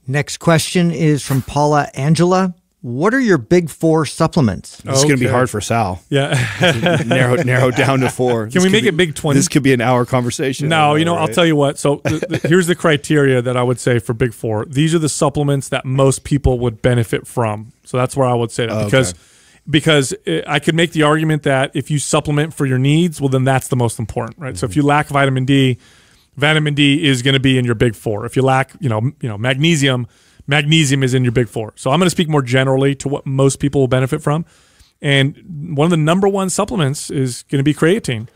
Next question is from Paula Angela. What are your big 4 supplements? This is going to be hard for Sal. Yeah. narrow down to 4. Can we make it big 20? This could be an hour conversation. No, you know, right? I'll tell you what. So here's the criteria that I would say for big 4. These are the supplements that most people would benefit from. So that's where I would say that because I could make the argument that if you supplement for your needs, well, then that's the most important, right? So if you lack vitamin D is going to be in your big 4. If you lack, magnesium is in your big 4. So I'm going to speak more generally to what most people will benefit from. And one of the number 1 supplements is going to be creatine.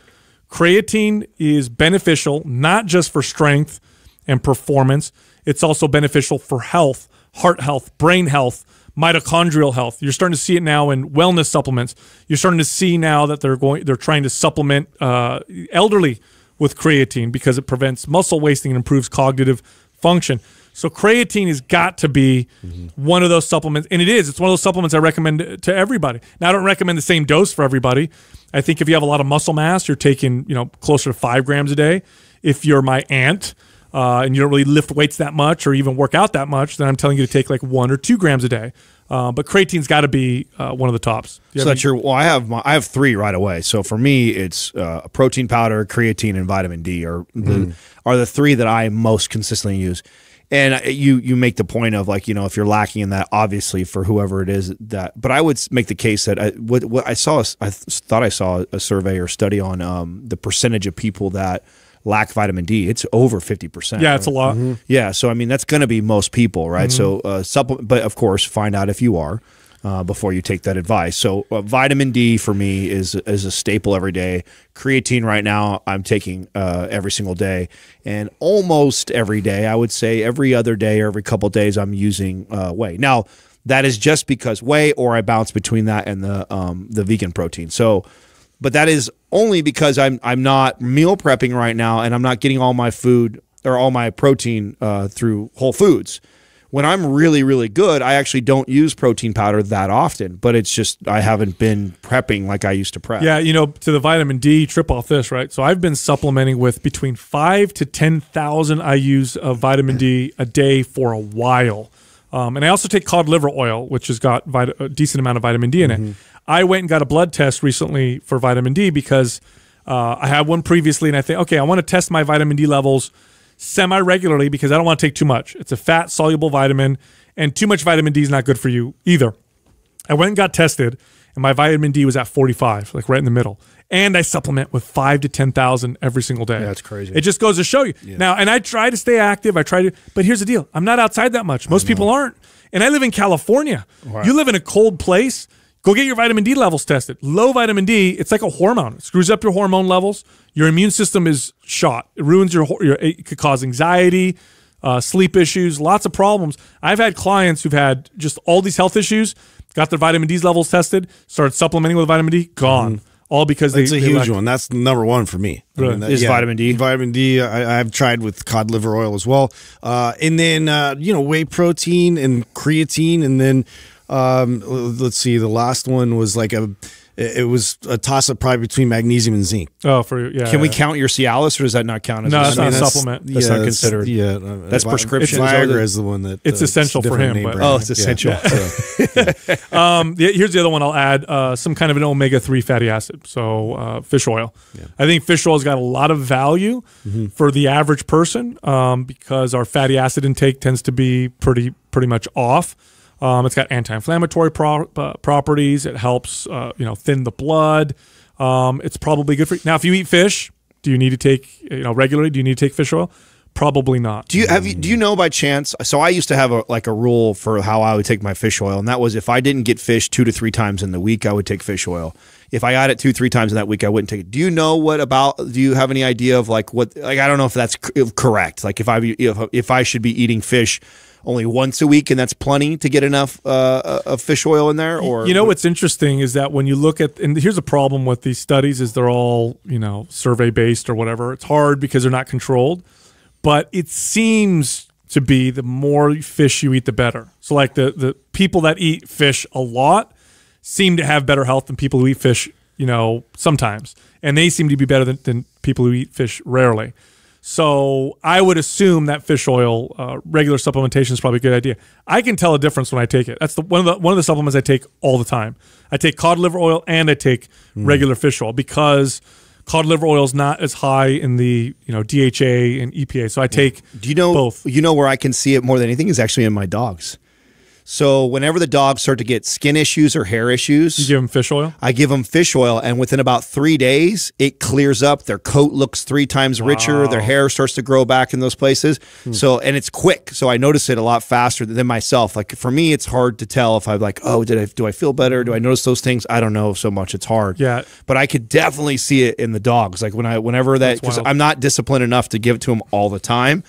Creatine is beneficial not just for strength and performance. It's also beneficial for health, heart health, brain health, mitochondrial health. You're starting to see it now in wellness supplements. You're starting to see now that they're trying to supplement elderly with creatine because it prevents muscle wasting and improves cognitive function. So creatine has got to be one of those supplements, and it is. It's one of those supplements I recommend to everybody. Now, I don't recommend the same dose for everybody. I think if you have a lot of muscle mass, you're taking closer to 5 grams a day. If you're my aunt and you don't really lift weights that much or even work out that much, then I'm telling you to take like 1 or 2 grams a day. But creatine's got to be one of the tops. So that's I have 3 right away. So for me, it's a protein powder, creatine, and vitamin D are the 3 that I most consistently use. And you make the point of if you're lacking in that, obviously for whoever it is that. But I would make the case that what I thought I saw a survey or study on the percentage of people that lack vitamin D. It's over 50%. Yeah, it's a lot. Yeah, so I mean that's going to be most people, right? So supplement, but of course, find out if you are. Before you take that advice. So vitamin D for me is a staple every day. Creatine right now I'm taking every single day, and almost every day, I would say every other day or every couple of days I'm using whey. Now that is just because whey, or I bounce between that and the vegan protein. So, but that is only because I'm not meal prepping right now, and I'm not getting all my food or all my protein through Whole Foods. When I'm really, really good, I actually don't use protein powder that often, but it's just I haven't been prepping like I used to prep. Yeah, to the vitamin D, trip off this, right? So I've been supplementing with between 5,000 to 10,000 IUs of vitamin D a day for a while. And I also take cod liver oil, which has got a decent amount of vitamin D in it. I went and got a blood test recently for vitamin D because I had one previously, and I think, okay, I want to test my vitamin D levels semi-regularly because I don't want to take too much. It's a fat-soluble vitamin, and too much vitamin D is not good for you either. I went and got tested, and my vitamin D was at 45, like right in the middle. And I supplement with 5,000 to 10,000 every single day. Yeah, that's crazy. It just goes to show you. Yeah. Now, and I try to stay active. But here's the deal. I'm not outside that much. Most people aren't. And I live in California. Right. You live in a cold place. Go get your vitamin D levels tested. Low vitamin D, it's like a hormone. It screws up your hormone levels. Your immune system is shot. It ruins it could cause anxiety, sleep issues, lots of problems. I've had clients who've had just all these health issues, got their vitamin D levels tested, started supplementing with vitamin D, gone. All because it's a huge one. That's number 1 for me. Really? I mean, is vitamin D. Vitamin D. I've tried with cod liver oil as well, and then whey protein and creatine, and then let's see. The last one was it was a toss-up probably between magnesium and zinc. Oh, Can we count your Cialis, or does that not count as that's not a supplement? That's not considered. Yeah, that's prescription. Viagra is the one that it's essential for him. It's essential. Yeah. Here's the other one I'll add: some kind of an omega-3 fatty acid. So fish oil. Yeah. I think fish oil's got a lot of value for the average person because our fatty acid intake tends to be pretty much off. It's got anti-inflammatory properties. It helps, thin the blood. It's probably good for you. Now, if you eat fish, do you need to take, regularly? Do you need to take fish oil? Probably not. Do you know by chance? So I used to have a rule for how I would take my fish oil, and that was if I didn't get fish 2 to 3 times in the week, I would take fish oil. If I got it 2-3 times in that week, I wouldn't take it. Do you know do you have any idea of I don't know if that's correct. Like if I should be eating fish only once a week, and that's plenty to get enough of fish oil in there? Or what's interesting is that when you look at, and here's a problem with these studies, is they're all survey based or whatever. It's hard because they're not controlled, but it seems to be the more fish you eat, the better. So like the people that eat fish a lot seem to have better health than people who eat fish sometimes, and they seem to be better than people who eat fish rarely. So I would assume that fish oil, regular supplementation is probably a good idea. I can tell a difference when I take it. That's one of the supplements I take all the time. I take cod liver oil and I take regular fish oil because cod liver oil is not as high in the DHA and EPA. So I take both. You know where I can see it more than anything is actually in my dogs. So whenever the dogs start to get skin issues or hair issues, you give them fish oil? I give them fish oil, and within about 3 days, it clears up. Their coat looks 3 times richer. Their hair starts to grow back in those places. So, and it's quick. So I notice it a lot faster than myself. Like for me, it's hard to tell if I'm like, oh, do I feel better? Do I notice those things? I don't know so much. It's hard. Yeah. But I could definitely see it in the dogs. Like whenever that, because I'm not disciplined enough to give it to them all the time.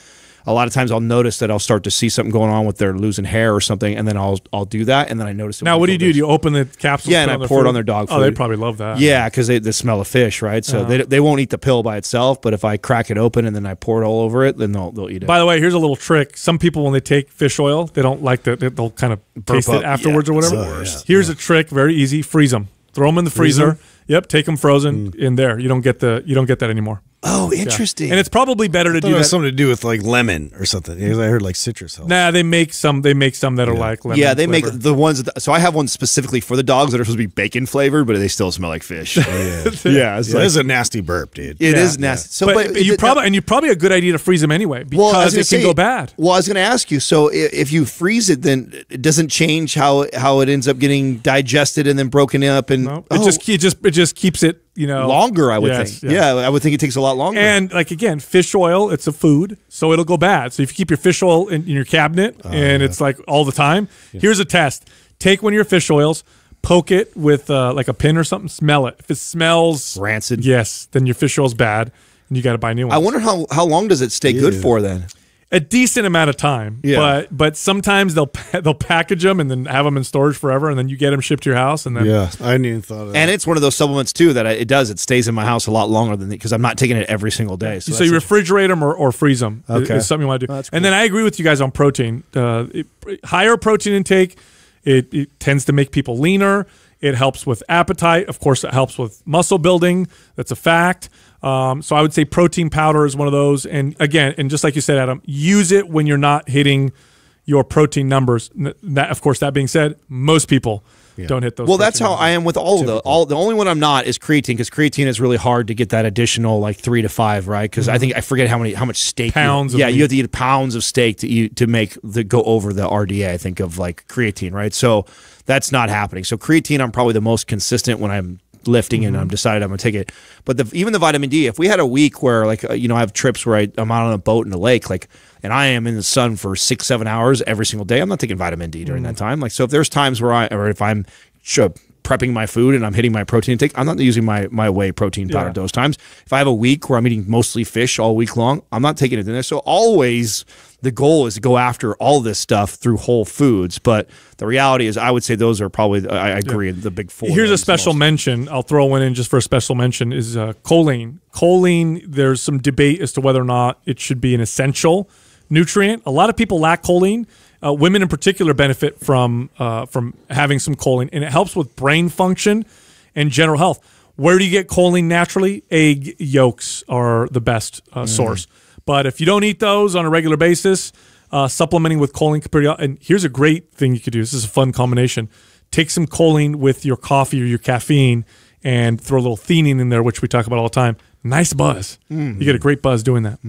A lot of times I'll notice that I'll start to see something going on with their losing hair or something, and then I'll do that, and then I notice it. Now, what do you do? Do you open the capsules? Yeah, and I pour it on their dog food. Oh, they probably love that. Yeah, because they smell of fish, right? So they won't eat the pill by itself, but if I crack it open and then I pour it all over it, then they'll eat it. By the way, here's a little trick. Some people, when they take fish oil, they don't like that. They'll kind of taste it afterwards or whatever. Here's a trick, very easy. Freeze them. Throw them in the freezer. Yep, take them frozen in there. You don't get that anymore. Oh, interesting. Yeah. And it's probably better to do that. It has something to do with like lemon or something. I heard like citrus helps. Nah, they make some that are like lemon. Yeah, they flavor. make the ones. So I have one specifically for the dogs that are supposed to be bacon flavored, but they still smell like fish. It's that is a nasty burp, dude. It is nasty. So, but you probably a good idea to freeze them anyway because it can go bad. Well, I was going to ask you. So if you freeze it, then it doesn't change how it ends up getting digested and then broken up, and it just keeps it. Longer, I would think. Yeah, I would think it takes a lot longer. And like again, fish oil, it's a food, so it'll go bad. So if you keep your fish oil in your cabinet it's like all the time, here's a test. Take one of your fish oils, poke it with like a pin or something, smell it. If it smells rancid, yes, then your fish oil's bad, and you got to buy new ones. I wonder how long does it stay good for then? A decent amount of time, but sometimes they'll package them and then have them in storage forever, and then you get them shipped to your house, and then I hadn't even thought of that. And it's one of those supplements too that it stays in my house a lot longer than because I'm not taking it every single day. So you refrigerate them or freeze them. Okay, is something you want to do. Cool. And then I agree with you guys on protein. Higher protein intake, it tends to make people leaner. It helps with appetite. Of course, it helps with muscle building. That's a fact. So I would say protein powder is one of those. And again, and just like you said, Adam, use it when you're not hitting your protein numbers. That, of course, that being said, most people don't hit those. Well, that's how I am with all of the only one I'm not is creatine, because creatine is really hard to get that additional like 3 to 5, right? Because I think I forget how much steak pounds. You have to eat pounds of steak to go over the RDA. I think of like creatine, right? So that's not happening. So creatine, I'm probably the most consistent when I'm lifting and I'm decided I'm gonna take it. But even the vitamin D, if we had a week where like I have trips where I'm out on a boat in the lake, like, and I am in the sun for 6-7 hours every single day, I'm not taking vitamin D during that time. Like, so if there's times where if I'm prepping my food and I'm hitting my protein intake, I'm not using my whey protein powder those times. If I have a week where I'm eating mostly fish all week long, I'm not taking it in there. So always the goal is to go after all this stuff through whole foods. But the reality is, I would say those are probably, I agree, the big 4. Here's a special mention. I'll throw one in just for a special mention is choline. Choline, there's some debate as to whether or not it should be an essential nutrient. A lot of people lack choline. Women in particular benefit from having some choline, and it helps with brain function and general health. Where do you get choline naturally? Egg yolks are the best source. But if you don't eat those on a regular basis, supplementing with choline, and here's a great thing you could do. This is a fun combination. Take some choline with your coffee or your caffeine and throw a little theanine in there, which we talk about all the time. Nice buzz. You get a great buzz doing that.